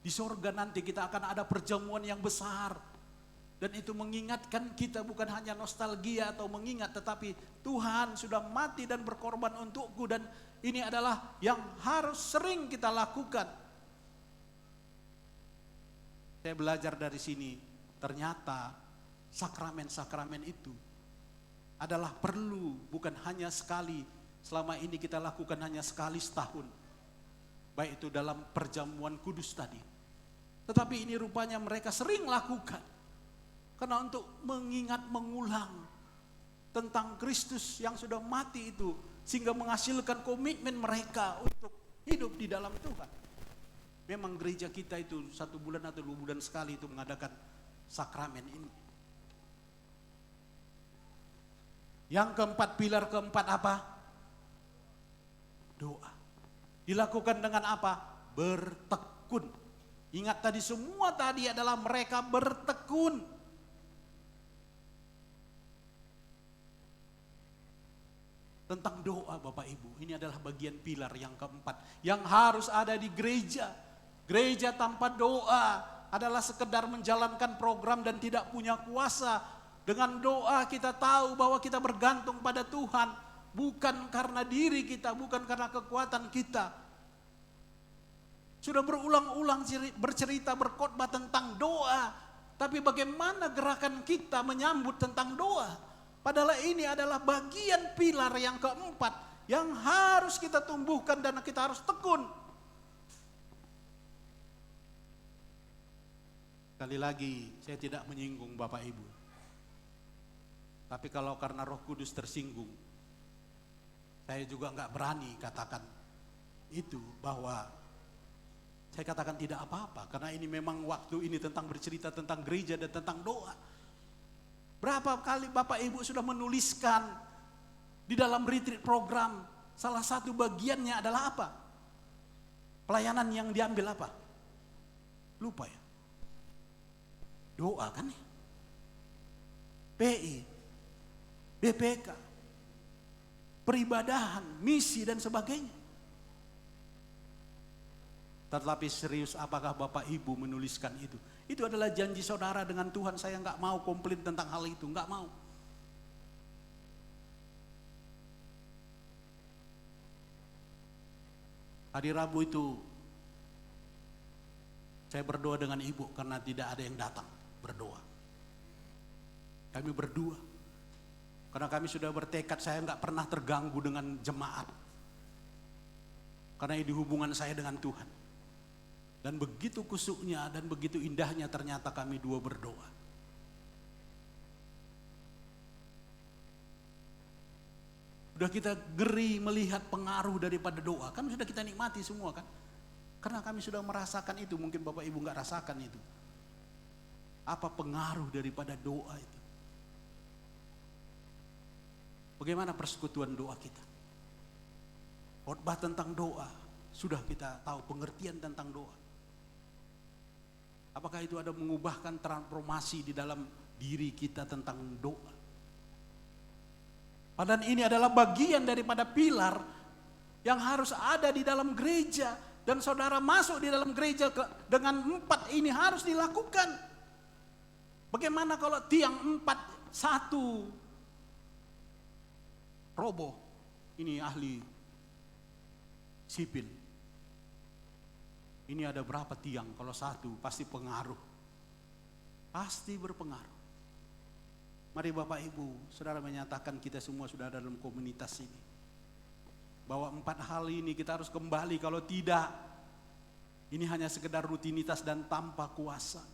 Di sorga nanti kita akan ada perjamuan yang besar. Dan itu mengingatkan kita bukan hanya nostalgia atau mengingat, tetapi Tuhan sudah mati dan berkorban untukku. Dan ini adalah yang harus sering kita lakukan. Saya belajar dari sini, ternyata sakramen-sakramen itu adalah perlu bukan hanya sekali. Selama ini kita lakukan hanya sekali setahun. Baik itu dalam perjamuan kudus tadi. Tetapi ini rupanya mereka sering lakukan. Karena untuk mengingat mengulang tentang Kristus yang sudah mati itu. Sehingga menghasilkan komitmen mereka untuk hidup di dalam Tuhan. Memang gereja kita itu 1 bulan atau 2 bulan sekali itu mengadakan sakramen ini. Yang keempat, pilar keempat apa? Doa. Dilakukan dengan apa? Bertekun. Ingat tadi semua tadi adalah mereka bertekun. Tentang doa Bapak Ibu, ini adalah bagian pilar yang keempat yang harus ada di gereja. Gereja tanpa doa adalah sekedar menjalankan program dan tidak punya kuasa. Dengan doa kita tahu bahwa kita bergantung pada Tuhan. Bukan karena diri kita, bukan karena kekuatan kita. Sudah berulang-ulang bercerita, berkhotbah tentang doa. Tapi bagaimana gerakan kita menyambut tentang doa? Padahal ini adalah bagian pilar yang keempat yang harus kita tumbuhkan dan kita harus tekun. Sekali lagi, saya tidak menyinggung Bapak Ibu. Tapi kalau karena Roh Kudus tersinggung, saya juga nggak berani katakan itu, bahwa saya katakan tidak apa-apa. Karena ini memang waktu ini tentang bercerita tentang gereja dan tentang doa. Berapa kali Bapak Ibu sudah menuliskan di dalam retreat program, salah satu bagiannya adalah apa? Pelayanan yang diambil apa? Lupa ya? Doa kan ya? PI, BPK, peribadahan, misi dan sebagainya. Tetapi serius, apakah Bapak Ibu menuliskan itu? Itu adalah janji saudara dengan Tuhan. Saya nggak mau komplain tentang hal itu, nggak mau. Hari Rabu itu saya berdoa dengan ibu karena tidak ada yang datang berdoa. Kami berdua. Karena kami sudah bertekad, saya nggak pernah terganggu dengan jemaat. Karena ini hubungan saya dengan Tuhan. Dan begitu kusuknya dan begitu indahnya ternyata kami dua berdoa. Sudah kita geri melihat pengaruh daripada doa. Kan sudah kita nikmati semua kan. Karena kami sudah merasakan itu, mungkin Bapak Ibu nggak rasakan itu. Apa pengaruh daripada doa itu? Bagaimana persekutuan doa kita? Khotbah tentang doa, sudah kita tahu pengertian tentang doa. Apakah itu ada mengubahkan transformasi di dalam diri kita tentang doa? Padahal ini adalah bagian daripada pilar yang harus ada di dalam gereja. Dan saudara masuk di dalam gereja dengan 4 ini harus dilakukan. Bagaimana kalau tiang 4 satu roboh? Ini ahli sipil. Ini ada berapa tiang? Kalau satu pasti pengaruh. Pasti berpengaruh. Mari Bapak Ibu, saudara menyatakan kita semua sudah ada dalam komunitas ini. Bahwa 4 hal ini kita harus kembali, kalau tidak, ini hanya sekedar rutinitas dan tanpa kuasa.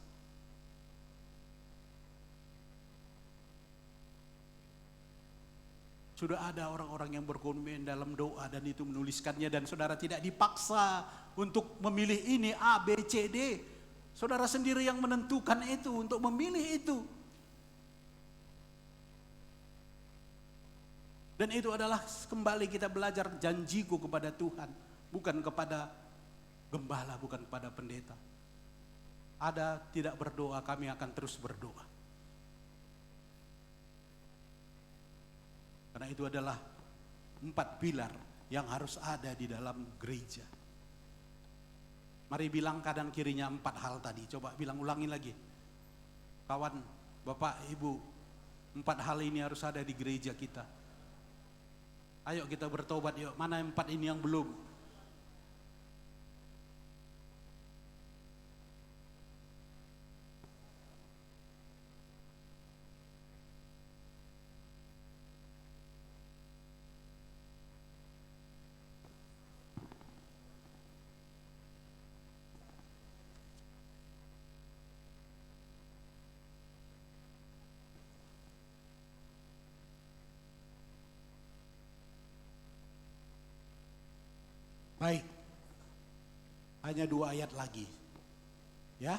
Sudah ada orang-orang yang berkomitmen dalam doa dan itu menuliskannya, dan saudara tidak dipaksa untuk memilih ini A, B, C, D. Saudara sendiri yang menentukan itu untuk memilih itu. Dan itu adalah kembali kita belajar janjiku kepada Tuhan, bukan kepada gembala, bukan kepada pendeta. Ada tidak berdoa, kami akan terus berdoa. Karena itu adalah 4 pilar yang harus ada di dalam gereja. Mari bilang kanan kirinya 4 hal tadi. Coba bilang, ulangi lagi. Kawan, Bapak, Ibu, 4 hal ini harus ada di gereja kita. Ayo kita bertobat yuk. Mana 4 ini yang belum? Baik, hanya 2 ayat lagi, ya.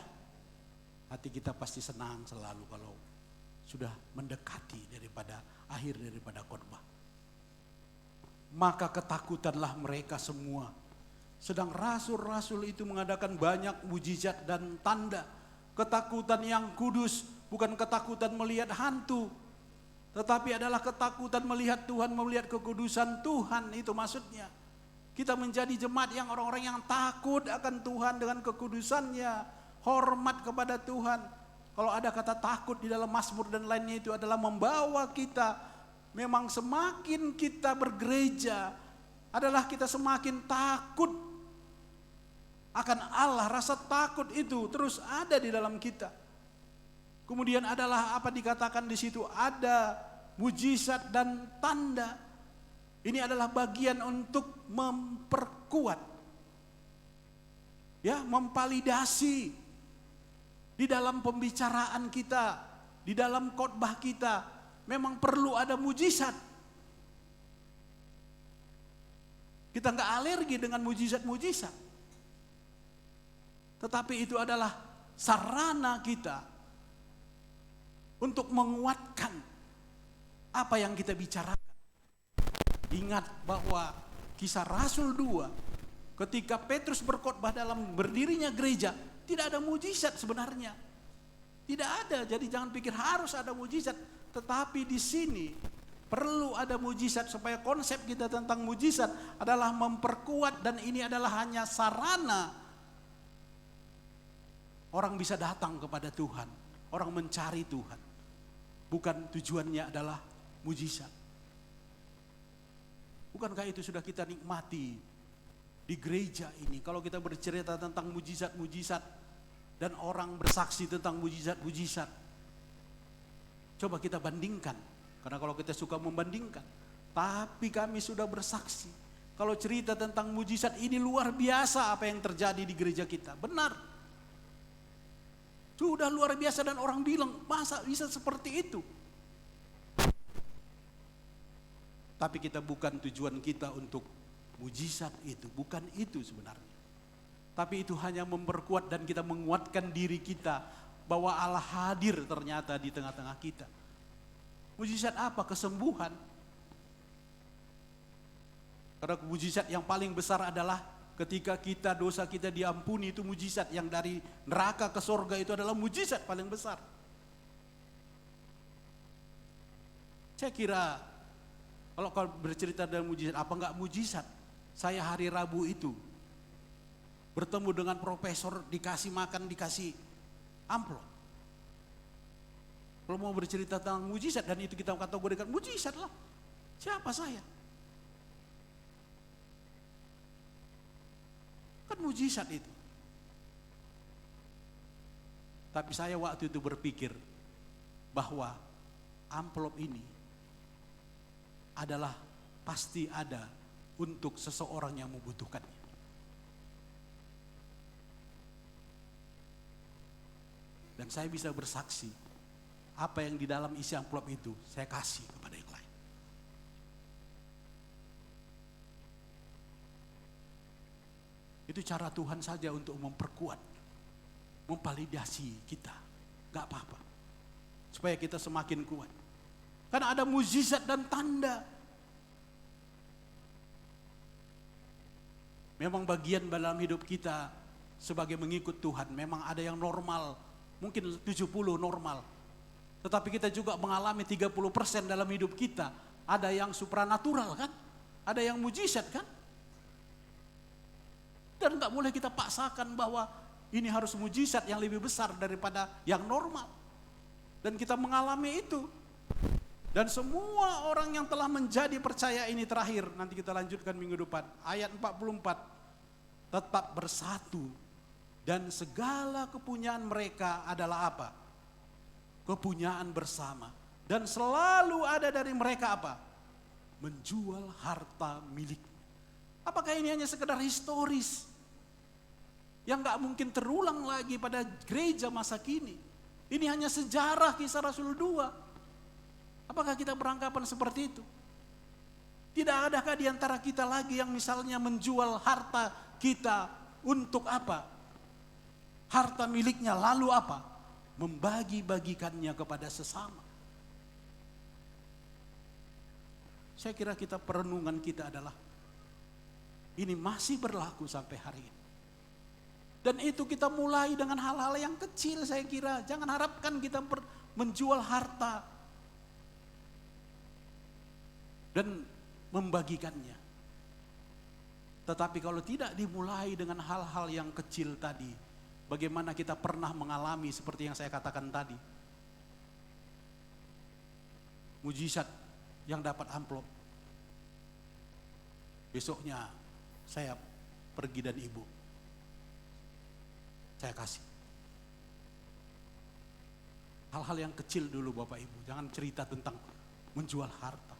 Hati kita pasti senang selalu kalau sudah mendekati daripada akhir daripada khotbah. Maka ketakutanlah mereka semua. Sedang rasul-rasul itu mengadakan banyak mujizat dan tanda. Ketakutan yang kudus, bukan ketakutan melihat hantu, tetapi adalah ketakutan melihat Tuhan, melihat kekudusan Tuhan, itu maksudnya. Kita menjadi jemaat yang orang-orang yang takut akan Tuhan dengan kekudusannya, hormat kepada Tuhan. Kalau ada kata takut di dalam Mazmur dan lainnya, itu adalah membawa kita, memang semakin kita bergereja, adalah kita semakin takut akan Allah. Rasa takut itu terus ada di dalam kita. Kemudian adalah apa dikatakan di situ, ada mujizat dan tanda. Ini adalah bagian untuk memperkuat, ya, memvalidasi di dalam pembicaraan kita, di dalam khotbah kita. Memang perlu ada mujizat. Kita nggak alergi dengan mujizat-mujizat, tetapi itu adalah sarana kita untuk menguatkan apa yang kita bicarakan. Ingat bahwa Kisah Rasul 2, ketika Petrus berkhotbah dalam berdirinya gereja, tidak ada mujizat sebenarnya. Tidak ada, jadi jangan pikir harus ada mujizat. Tetapi di sini perlu ada mujizat supaya konsep kita tentang mujizat adalah memperkuat, dan ini adalah hanya sarana orang bisa datang kepada Tuhan, orang mencari Tuhan. Bukan tujuannya adalah mujizat. Bukankah itu sudah kita nikmati di gereja ini? Kalau kita bercerita tentang mujizat-mujizat dan orang bersaksi tentang mujizat-mujizat, coba kita bandingkan Karena kalau kita suka membandingkan, tapi kami sudah bersaksi. Kalau cerita tentang mujizat ini luar biasa apa yang terjadi di gereja kita. Benar. Sudah luar biasa dan orang bilang, masa bisa seperti itu? Tapi kita bukan tujuan kita untuk mujizat itu, bukan itu sebenarnya. Tapi itu hanya memperkuat dan kita menguatkan diri kita bahwa Allah hadir ternyata di tengah-tengah kita. Mujizat apa? Kesembuhan. Karena mujizat yang paling besar adalah ketika kita dosa kita diampuni, itu mujizat yang dari neraka ke surga, itu adalah mujizat paling besar. Saya kira kalau bercerita dalam mujizat, apa enggak mujizat? Saya hari Rabu itu bertemu dengan profesor, dikasih makan, dikasih amplop. Kalau mau bercerita tentang mujizat dan itu kita kategorikan mujizat lah. Siapa saya? Kan mujizat itu. Tapi saya waktu itu berpikir bahwa amplop ini adalah pasti ada untuk seseorang yang membutuhkannya. Dan saya bisa bersaksi, apa yang di dalam isi amplop itu saya kasih kepada yang lain. Itu cara Tuhan saja untuk memperkuat, memvalidasi kita. Gak apa-apa, supaya kita semakin kuat. Karena ada mukjizat dan tanda. Memang bagian dalam hidup kita sebagai mengikut Tuhan, memang ada yang normal, mungkin 70 normal. Tetapi kita juga mengalami 30% dalam hidup kita. Ada yang supranatural kan? Ada yang mujizat kan? Dan gak boleh kita paksakan bahwa ini harus mujizat yang lebih besar daripada yang normal. Dan kita mengalami itu. Dan semua orang yang telah menjadi percaya ini terakhir, nanti kita lanjutkan minggu depan. Ayat 44, tetap bersatu. Dan segala kepunyaan mereka adalah apa? Kepunyaan bersama. Dan selalu ada dari mereka apa? Menjual harta milik. Apakah ini hanya sekedar historis? Yang gak mungkin terulang lagi pada gereja masa kini. Ini hanya sejarah kisah Rasul 2. Apakah kita beranggapan seperti itu? Tidak adakah di antara kita lagi yang misalnya menjual harta kita untuk apa? Harta miliknya lalu apa? Membagi-bagikannya kepada sesama. Saya kira kita perenungan kita adalah ini masih berlaku sampai hari ini. Dan itu kita mulai dengan hal-hal yang kecil saya kira. Jangan harapkan kita menjual harta dan membagikannya. Tetapi kalau tidak dimulai dengan hal-hal yang kecil tadi, bagaimana kita pernah mengalami seperti yang saya katakan tadi. Mujizat yang dapat amplop. Besoknya saya pergi dan ibu, saya kasih. Hal-hal yang kecil dulu Bapak Ibu, jangan cerita tentang menjual harta.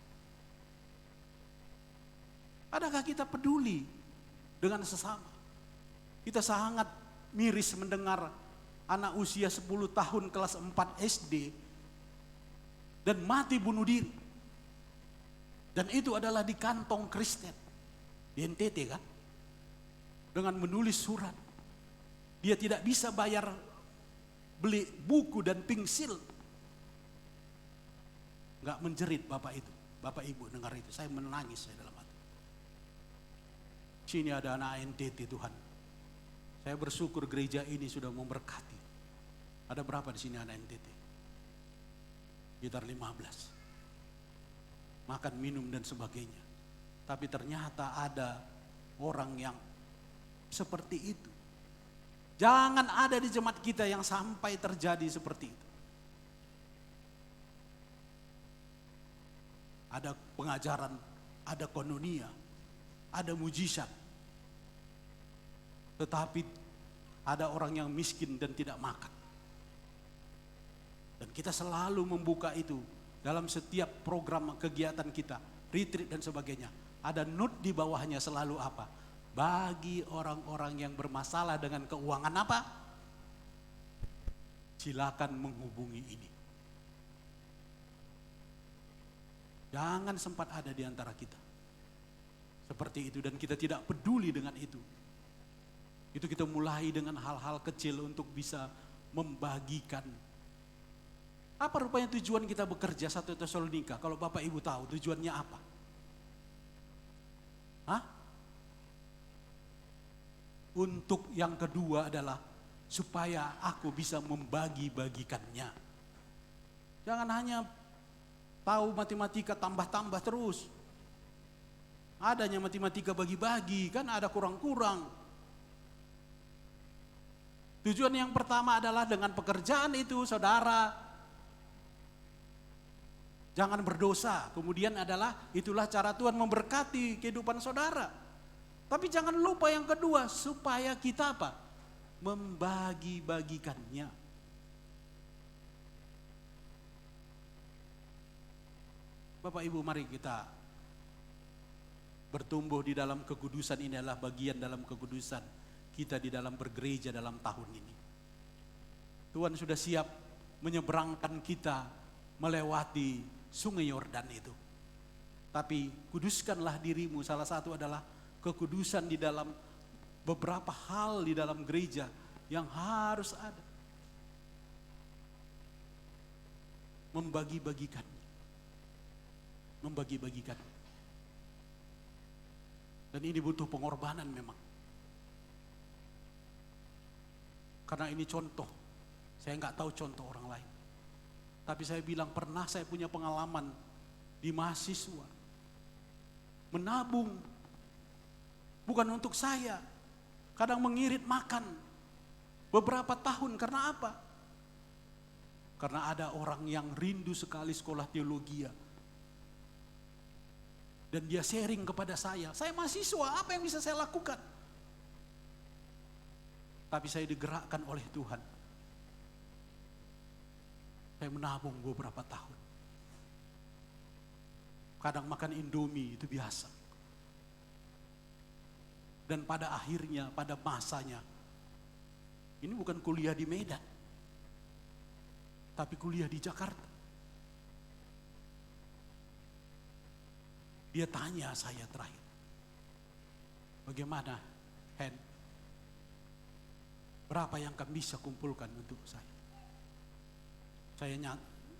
Adakah kita peduli dengan sesama? Kita sangat miris mendengar anak usia 10 tahun kelas 4 SD dan mati bunuh diri. Dan itu adalah di kantong Kristen, di NTT kan? Dengan menulis surat. Dia tidak bisa bayar beli buku dan pensil. Enggak menjerit Bapak itu. Bapak Ibu dengar itu, saya menangis saya dalam hati. Sini ada anak NTT Tuhan. Saya bersyukur gereja ini sudah memberkati. Ada berapa di sini anak NTT? Sekitar 15. Makan, minum dan sebagainya. Tapi ternyata ada orang yang seperti itu. Jangan ada di jemaat kita yang sampai terjadi seperti itu. Ada pengajaran, ada koinonia, ada mujizat. Tetapi ada orang yang miskin dan tidak makan. Dan kita selalu membuka itu dalam setiap program kegiatan kita, retreat dan sebagainya, ada note di bawahnya selalu apa? Bagi orang-orang yang bermasalah dengan keuangan apa? Silakan menghubungi ini. Jangan sempat ada di antara kita seperti itu dan kita tidak peduli dengan itu. Itu kita mulai dengan hal-hal kecil untuk bisa membagikan. Apa rupanya tujuan kita bekerja 1 Tesalonika? Kalau Bapak Ibu tahu tujuannya apa? Hah? Untuk yang kedua adalah supaya aku bisa membagi-bagikannya. Jangan hanya tahu matematika tambah-tambah terus. Adanya matematika bagi-bagi, kan ada kurang-kurang. Tujuan yang pertama adalah dengan pekerjaan itu saudara jangan berdosa. Kemudian adalah itulah cara Tuhan memberkati kehidupan saudara. Tapi jangan lupa yang kedua, supaya kita apa? Membagi-bagikannya. Bapak Ibu, mari kita bertumbuh di dalam kekudusan. Ini adalah bagian dalam kekudusan kita di dalam bergereja dalam tahun ini. Tuhan sudah siap menyeberangkan kita melewati Sungai Yordan itu. Tapi kuduskanlah dirimu, salah satu adalah kekudusan di dalam beberapa hal di dalam gereja yang harus ada. Membagi-bagikan. Membagi-bagikan. Dan ini butuh pengorbanan memang. Karena ini contoh. Saya nggak tahu contoh orang lain. Tapi saya bilang pernah saya punya pengalaman di mahasiswa. Menabung. Bukan untuk saya. Kadang mengirit makan. Beberapa tahun. Karena apa? Karena ada orang yang rindu sekali sekolah teologi. Dan dia sharing kepada saya. Saya mahasiswa, apa yang bisa saya lakukan? Tapi saya digerakkan oleh Tuhan. Saya menabung beberapa tahun. Kadang makan Indomie itu biasa. Dan pada akhirnya, pada masanya, ini bukan kuliah di Medan, tapi kuliah di Jakarta. Dia tanya saya terakhir, bagaimana Hen? Berapa yang kamu bisa kumpulkan untuk saya?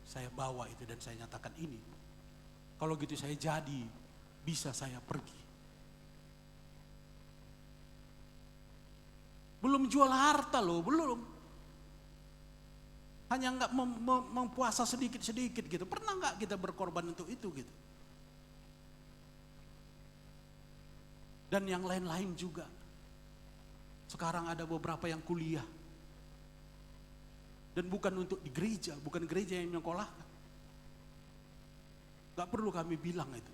Saya bawa itu dan saya nyatakan ini. Kalau gitu saya jadi, bisa saya pergi. Belum jual harta loh, belum. Hanya nggak mempuasa sedikit-sedikit gitu. Pernah nggak kita berkorban untuk itu gitu? Dan yang lain-lain juga. Sekarang ada beberapa yang kuliah. Dan bukan untuk di gereja, bukan gereja yang menyekolahkan. Gak perlu kami bilang itu.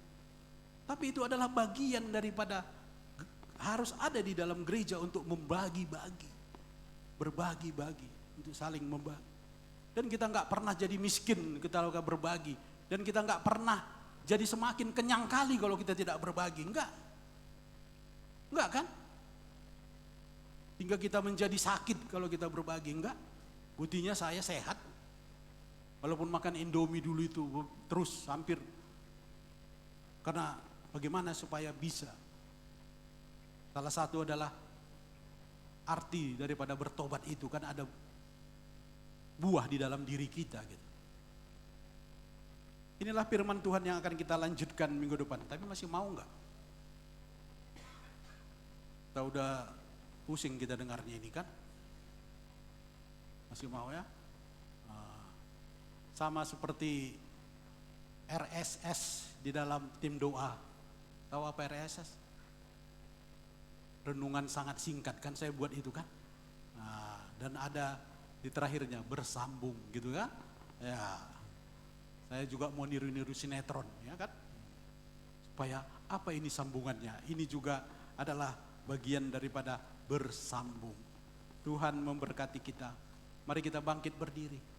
Tapi itu adalah bagian daripada harus ada di dalam gereja untuk membagi-bagi. Berbagi-bagi, untuk saling membagi. Dan kita gak pernah jadi miskin kita kalau berbagi. Dan kita gak pernah jadi semakin kenyang kali kalau kita tidak berbagi. Enggak kan? Hingga kita menjadi sakit kalau kita berbagi, enggak. Buktinya saya sehat. Walaupun makan Indomie dulu itu terus hampir. Karena bagaimana supaya bisa. Salah satu adalah arti daripada bertobat itu kan ada buah di dalam diri kita gitu. Inilah firman Tuhan yang akan kita lanjutkan minggu depan. Tapi masih mau enggak? Kita udah pusing kita dengarnya ini kan. Masih mau ya? Sama seperti RSS di dalam tim doa. Tahu apa RSS? Renungan sangat singkat kan saya buat itu kan. Dan ada di terakhirnya bersambung gitu kan. Ya, saya juga mau niru-niru sinetron ya kan. Supaya apa ini sambungannya? Ini juga adalah bagian daripada bersambung. Tuhan memberkati kita. Mari kita bangkit berdiri.